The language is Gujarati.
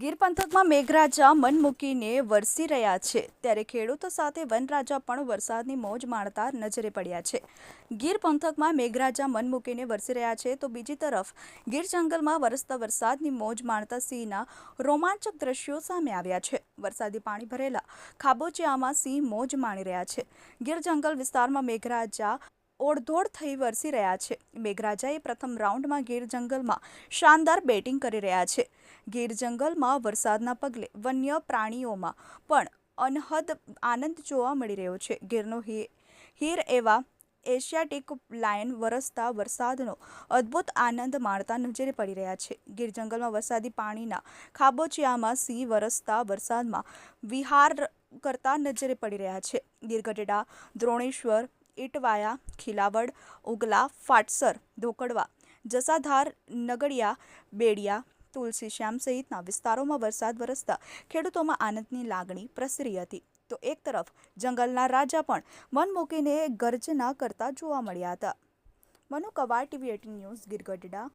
ગીર પંથકમાં મેઘરાજા મન મૂકીને વરસી રહ્યા છે, ત્યારે ખેડૂતો સાથે વનરાજા પણ વરસાદની મોજ માણતા નજરે પડ્યા છે। ગીર પંથકમાં મેઘરાજા મન મૂકીને વરસી રહ્યા છે, તો બીજી તરફ ગીર જંગલમાં વરસતા વરસાદની મોજ માણતા સિંહના રોમાંચક દ્રશ્યો સામે આવ્યા છે। વરસાદી પાણી ભરેલા ખાબોચિયામાં સિંહ મોજ માણી રહ્યા છે। ગીર જંગલ વિસ્તારમાં મેઘરાજા ઓળધોડ થઈ વરસી રહ્યા છે। મેઘરાજાએ પ્રથમ રાઉન્ડમાં ગીર જંગલમાં શાનદાર બેટિંગ કરી રહ્યા છે। ગીર જંગલમાં વરસાદના પગલે વન્ય પ્રાણીઓમાં પણ અનહદ આનંદ જોવા મળી રહ્યો છે। ગીરનો હીર એવા એશિયાટિક લાયન વરસતા વરસાદનો અદ્ભુત આનંદ માણતા નજરે પડી રહ્યા છે। ગીર જંગલમાં વરસાદી પાણીના ખાબોચિયામાં સિંહ વરસતા વરસાદમાં વિહાર કરતા નજરે પડી રહ્યા છે। ગીર ગઢડા, દ્રોણેશ્વર, ઇટવાયા, ખીલાવડ, ઉગલા, ફાટસર, ધોકડવા, જસાધાર, નગડિયા, બેડિયા, તુલસીશ્યામ સહિતના વિસ્તારોમાં વરસાદ વરસતા ખેડૂતોમાં આનંદની લાગણી પ્રસરી હતી, તો એક તરફ જંગલના રાજા પણ મન મૂકીને ગર્જના કરતા જોવા મળ્યા હતા। Manu Quad, TV18 news, Gir Gadhada.